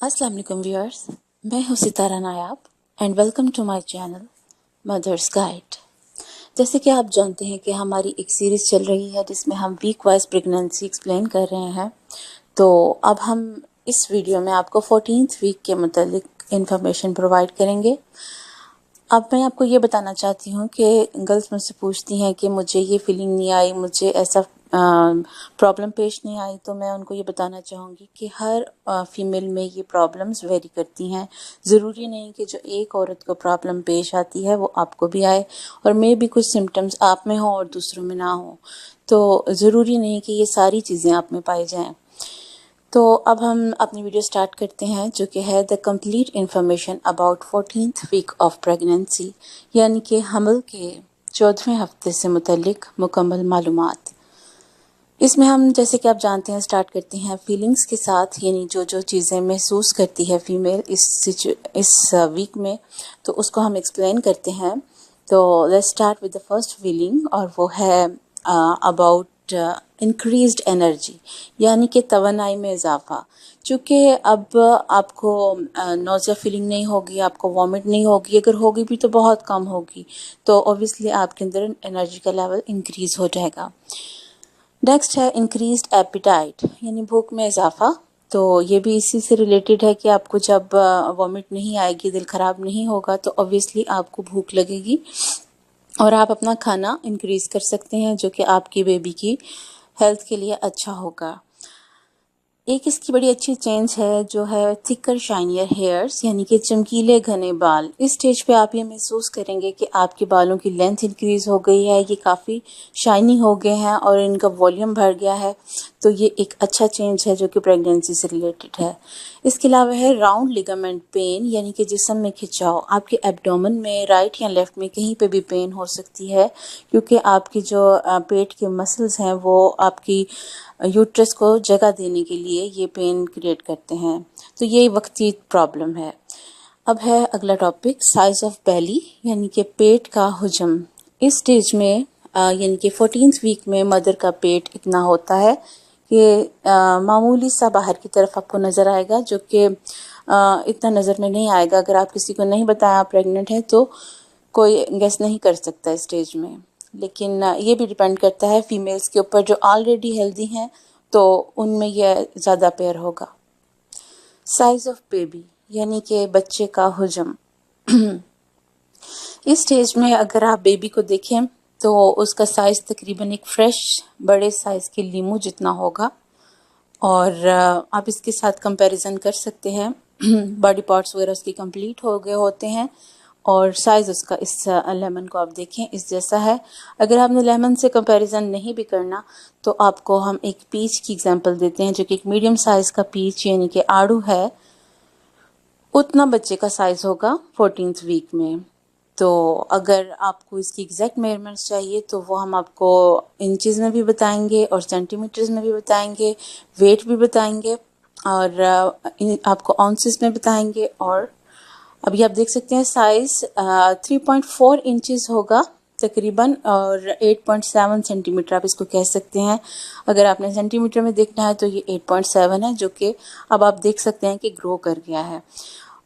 अस्सलाम वालेकुम व्यूअर्स, मैं हूँ Sitara Nayab and welcome to my channel mothers guide. जैसे कि आप जानते हैं कि हमारी एक सीरीज़ चल रही है जिसमें हम वीक वाइज प्रेगनेंसी एक्सप्लेन कर रहे हैं। तो अब हम इस वीडियो में आपको 14th वीक के मुतालिक इंफॉर्मेशन प्रोवाइड करेंगे। अब मैं आपको ये बताना चाहती हूँ कि गर्ल्स मुझसे पूछती हैं कि मुझे ये फीलिंग नहीं आई, मुझे ऐसा प्रॉब्लम पेश नहीं आई। तो मैं उनको ये बताना चाहूँगी कि हर फीमेल में ये प्रॉब्लम्स वेरी करती हैं। ज़रूरी नहीं कि जो एक औरत को प्रॉब्लम पेश आती है वो आपको भी आए, और मे भी कुछ सिम्टम्स आप में हो और दूसरों में ना हो। तो ज़रूरी नहीं कि ये सारी चीज़ें आप में पाई जाएँ। तो अब हम अपनी वीडियो स्टार्ट करते हैं, जो कि है the complete information about 14th week of pregnancy, यानी कि हमल के 14वें हफ्ते से मुतल्लिक मुकम्मल मालूमात। इसमें हम, जैसे कि आप जानते हैं, स्टार्ट करते हैं फीलिंग्स के साथ, यानी जो जो चीज़ें महसूस करती है फीमेल इस वीक में, तो उसको हम एक्सप्लेन करते हैं। तो let's start with the first feeling, और वो है अबाउट इंक्रीज्ड एनर्जी, यानी कि तवानाई में इजाफा। चूँकि अब आपको नौज़िया फीलिंग नहीं होगी, आपको वॉमिट नहीं होगी, अगर होगी भी तो बहुत कम होगी, तो ऑब्वियसली आपके अंदर एनर्जी का लेवल इंक्रीज़ हो जाएगा। नेक्स्ट है इंक्रीज्ड एपिटाइट, यानी भूख में इजाफा। तो ये भी इसी से रिलेटेड है कि आपको जब वॉमिट नहीं आएगी, दिल ख़राब नहीं होगा, तो ऑब्वियसली आपको भूख लगेगी और आप अपना खाना इंक्रीज़ कर सकते हैं, जो कि आपकी बेबी की हेल्थ के लिए अच्छा होगा। एक इसकी बड़ी अच्छी चेंज है जो है थिकर शाइनियर हेयर्स, यानी कि चमकीले घने बाल। इस स्टेज पे आप ये महसूस करेंगे कि आपके बालों की लेंथ इंक्रीज़ हो गई है, ये काफ़ी शाइनी हो गए हैं और इनका वॉल्यूम बढ़ गया है। तो ये एक अच्छा चेंज है जो कि प्रेगनेंसी से रिलेटेड है। इसके अलावा है राउंड लिगामेंट पेन, यानी कि जिस्म में खिंचाव। आपके एब्डोमेन में राइट या लेफ़्ट में कहीं पे भी पेन हो सकती है, क्योंकि आपकी जो पेट के मसल्स हैं वो आपकी यूट्रस को जगह देने के लिए ये पेन क्रिएट करते हैं। तो ये वक्ती प्रॉब्लम है। अब है अगला टॉपिक, साइज ऑफ बेली, यानी कि पेट का हुजम। इस स्टेज में यानी कि 14th वीक में मदर का पेट इतना होता है कि मामूली सा बाहर की तरफ आपको नज़र आएगा, जो कि इतना नज़र में नहीं आएगा। अगर आप किसी को नहीं बताया आप प्रेग्नेंट हैं तो कोई गेस नहीं कर सकता इस स्टेज में। लेकिन ये भी डिपेंड करता है फीमेल्स के ऊपर, जो ऑलरेडी हेल्दी हैं तो उनमें यह ज़्यादा पेयर होगा। साइज ऑफ बेबी, यानी कि बच्चे का हुजम। इस स्टेज में अगर आप बेबी को देखें तो उसका साइज़ तकरीबन एक फ्रेश बड़े साइज़ के लीमू जितना होगा, और आप इसके साथ कंपैरिजन कर सकते हैं। बॉडी पार्ट्स वगैरह उसकी कंप्लीट हो गए होते हैं, और साइज़ उसका इस लेमन को आप देखें इस जैसा है। अगर आपने लेमन से कंपैरिजन नहीं भी करना तो आपको हम एक पीच की एग्जांपल देते हैं, जो कि एक मीडियम साइज़ का पीच यानी कि आड़ू है, उतना बच्चे का साइज़ होगा 14th वीक में। तो अगर आपको इसकी एग्जैक्ट मेजरमेंट्स चाहिए तो वो हम आपको इंचज़ में भी बताएंगे और सेंटीमीटर्स में भी बताएंगे, वेट भी बताएंगे, और आपको ऑन्सेस में बताएंगे। और अभी आप देख सकते हैं साइज़ 3.4 इंचज़ होगा तकरीबन, और 8.7 सेंटीमीटर आप इसको कह सकते हैं। अगर आपने सेंटीमीटर में देखना है तो ये 8.7 है, जो कि अब आप देख सकते हैं कि ग्रो कर गया है,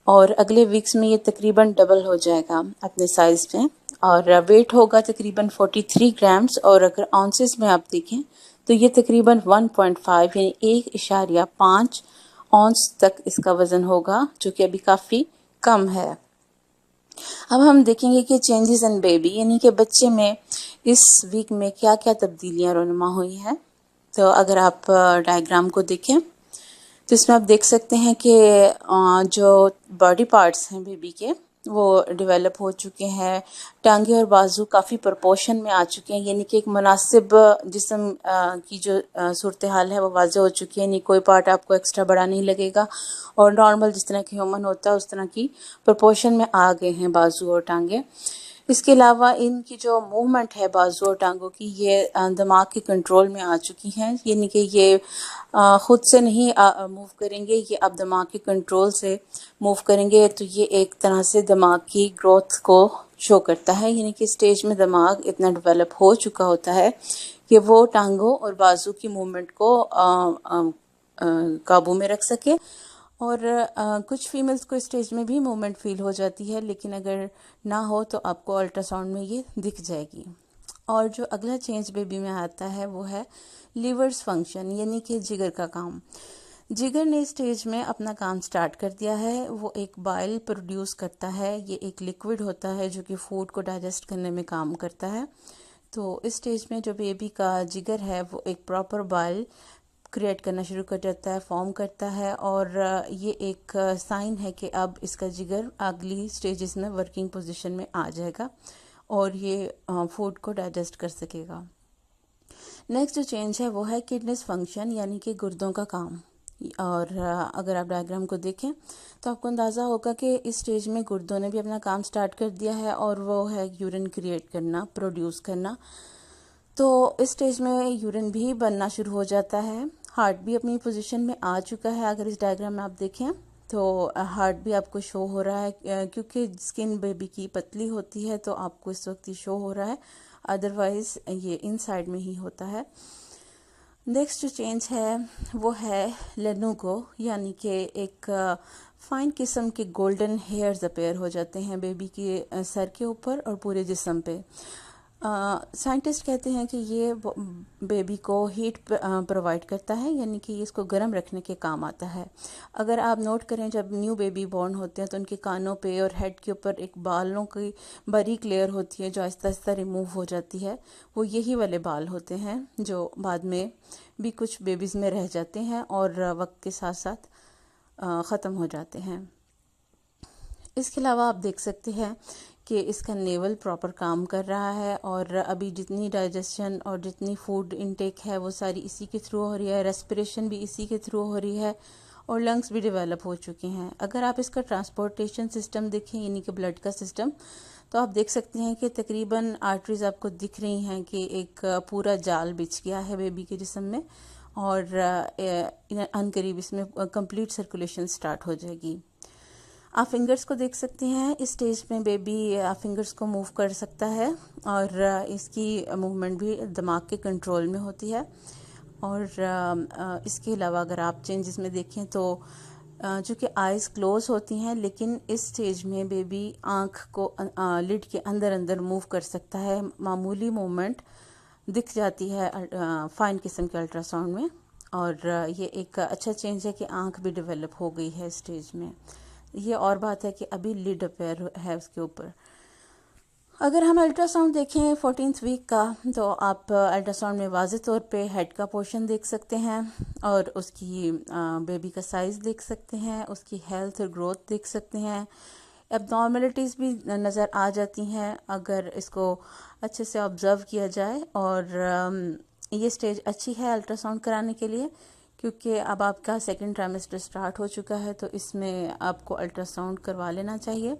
और अगले वीक्स में ये तकरीबन डबल हो जाएगा अपने साइज़ में। और वेट होगा तकरीबन 43 ग्राम्स, और अगर ऑन्सेस में आप देखें तो ये तकरीबन 1.5 यानी 1.5 ऑन्स तक इसका वज़न होगा, जो कि अभी काफ़ी कम है। अब हम देखेंगे कि चेंजेस इन बेबी, यानी कि बच्चे में इस वीक में क्या क्या तब्दीलियां रोनुमा हुई हैं। तो अगर आप डायग्राम को देखें तो इसमें आप देख सकते हैं कि जो बॉडी पार्ट्स हैं बेबी के वो डेवलप हो चुके हैं। टांगे और बाजू काफ़ी प्रोपोर्शन में आ चुके हैं, यानी कि एक मुनासिब जिस्म की जो सूरत हाल है वो वाज़े हो चुकी है। यानी कोई पार्ट आपको एक्स्ट्रा बड़ा नहीं लगेगा, और नॉर्मल जिस तरह की ह्यूमन होता है उस तरह की प्रोपोर्शन में आ गए हैं बाजू और टांगे। इसके अलावा इनकी जो मूवमेंट है बाजू और टांगों की, ये दिमाग के कंट्रोल में आ चुकी हैं, यानी कि ये ख़ुद से नहीं मूव करेंगे, ये अब दिमाग के कंट्रोल से मूव करेंगे। तो ये एक तरह से दिमाग की ग्रोथ को शो करता है, यानी कि स्टेज में दिमाग इतना डेवलप हो चुका होता है कि वो टांगों और बाजू की मूवमेंट को काबू में रख सके और कुछ फीमेल्स को स्टेज में भी मूवमेंट फील हो जाती है, लेकिन अगर ना हो तो आपको अल्ट्रासाउंड में ये दिख जाएगी। और जो अगला चेंज बेबी में आता है वो है लीवर्स फंक्शन, यानी कि जिगर का काम। जिगर ने स्टेज में अपना काम स्टार्ट कर दिया है। वो एक बाइल प्रोड्यूस करता है। ये एक लिक्विड होता है जो कि फूड को डाइजेस्ट करने में काम करता है। तो इस स्टेज में जो बेबी का जिगर है वो एक प्रॉपर बाइल क्रिएट करना शुरू कर देता है, फॉर्म करता है, और ये एक साइन है कि अब इसका जिगर अगली स्टेजेस में वर्किंग पोजीशन में आ जाएगा और ये फूड को डाइजेस्ट कर सकेगा। नेक्स्ट जो चेंज है वो है किडनीज फंक्शन, यानी कि गुर्दों का काम। और अगर आप डायग्राम को देखें तो आपको अंदाज़ा होगा कि इस स्टेज में गुर्दों ने भी अपना काम स्टार्ट कर दिया है और वो है यूरिन क्रिएट करना, प्रोड्यूस करना। तो इस स्टेज में यूरिन भी बनना शुरू हो जाता है। हार्ट भी अपनी पोजीशन में आ चुका है। अगर इस डायग्राम में आप देखें तो हार्ट भी आपको शो हो रहा है, क्योंकि स्किन बेबी की पतली होती है तो आपको इस वक्त ही शो हो रहा है, अदरवाइज ये इनसाइड में ही होता है। नेक्स्ट जो चेंज है वो है लेनुगो, यानी कि एक फाइन किस्म के गोल्डन हेयर्स अपेयर हो जाते हैं बेबी के सर के ऊपर और पूरे जिस्म पे। साइंटिस्ट कहते हैं कि ये बेबी को हीट प्रोवाइड करता है, यानी कि इसको गर्म रखने के काम आता है। अगर आप नोट करें, जब न्यू बेबी बॉर्न होते हैं तो उनके कानों पे और हेड के ऊपर एक बालों की बारीक लेयर होती है जो आहिस्ता आहिस्ता रिमूव हो जाती है। वो यही वाले बाल होते हैं जो बाद में भी कुछ बेबीज़ में रह जाते हैं और वक्त के साथ साथ ख़त्म हो जाते हैं। इसके अलावा आप देख सकते हैं कि इसका नेवल प्रॉपर काम कर रहा है और अभी जितनी डाइजेशन और जितनी फूड इनटेक है वो सारी इसी के थ्रू हो रही है, रेस्पिरेशन भी इसी के थ्रू हो रही है और लंग्स भी डेवलप हो चुके हैं। अगर आप इसका ट्रांसपोर्टेशन सिस्टम देखें, यानी कि ब्लड का सिस्टम, तो आप देख सकते हैं कि तकरीबन आर्टरीज आपको दिख रही हैं कि एक पूरा जाल बिछ गया है बेबी के जिस्म में और अनकरीब इसमें कंप्लीट सर्कुलेशन स्टार्ट हो जाएगी। आप फिंगर्स को देख सकते हैं। इस स्टेज में बेबी फिंगर्स को मूव कर सकता है और इसकी मूवमेंट भी दिमाग के कंट्रोल में होती है। और इसके अलावा अगर आप चेंजेस में देखें तो चूँकि आइज़ क्लोज होती हैं, लेकिन इस स्टेज में बेबी आँख को लिड के अंदर अंदर मूव कर सकता है। मामूली मूवमेंट दिख जाती है फाइन किस्म के अल्ट्रासाउंड में। और ये एक अच्छा चेंज है कि आँख भी डेवलप हो गई है स्टेज में। ये और बात है कि अभी लिड अपेयर है उसके ऊपर। अगर हम अल्ट्रासाउंड देखें 14th वीक का, तो आप अल्ट्रासाउंड में वाज़े तौर पे हेड का पोर्शन देख सकते हैं और उसकी बेबी का साइज़ देख सकते हैं, उसकी हेल्थ और ग्रोथ देख सकते हैं। एबनॉर्मलिटीज़ भी नज़र आ जाती हैं अगर इसको अच्छे से ऑब्ज़र्व किया जाए। और ये स्टेज अच्छी है अल्ट्रासाउंड कराने के लिए, क्योंकि अब आपका सेकंड ट्राइमेस्टर स्टार्ट हो चुका है, तो इसमें आपको अल्ट्रासाउंड करवा लेना चाहिए।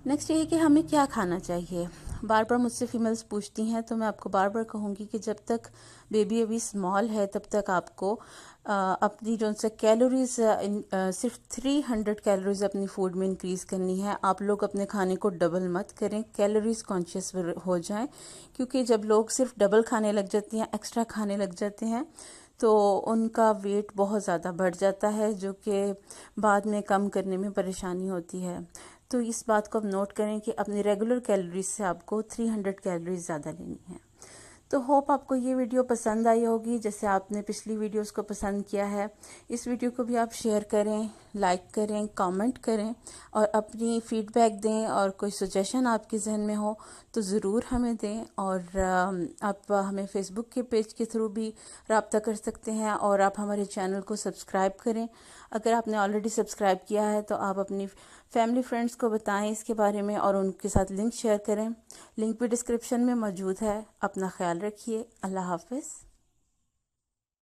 नेक्स्ट ये कि हमें क्या खाना चाहिए। बार बार मुझसे फीमेल्स पूछती हैं, तो मैं आपको बार बार कहूँगी कि जब तक बेबी अभी स्मॉल है तब तक आपको अपनी जो से कैलोरीज सिर्फ 300 कैलोरीज अपनी फूड में इंक्रीज़ करनी है। आप लोग अपने खाने को डबल मत करें, कैलोरीज कॉन्शियस हो जाएं, क्योंकि जब लोग सिर्फ डबल खाने लग जाते हैं, एक्स्ट्रा खाने लग जाते हैं, तो उनका वेट बहुत ज़्यादा बढ़ जाता है, जो कि बाद में कम करने में परेशानी होती है। तो इस बात को आप नोट करें कि अपनी रेगुलर कैलोरीज से आपको 300 कैलोरीज ज़्यादा लेनी है। तो होप आपको ये वीडियो पसंद आई होगी, जैसे आपने पिछली वीडियोस को पसंद किया है। इस वीडियो को भी आप शेयर करें, लाइक करें, कमेंट करें और अपनी फीडबैक दें। और कोई सजेशन आपके जहन में हो तो ज़रूर हमें दें। और आप हमें फेसबुक के पेज के थ्रू भी रब्ता कर सकते हैं और आप हमारे चैनल को सब्सक्राइब करें। अगर आपने ऑलरेडी सब्सक्राइब किया है तो आप अपनी फैमिली फ्रेंड्स को बताएं इसके बारे में और उनके साथ लिंक शेयर करें। लिंक भी डिस्क्रिप्शन में मौजूद है। अपना ख्याल रखिए। अल्लाह हाफ़िज़।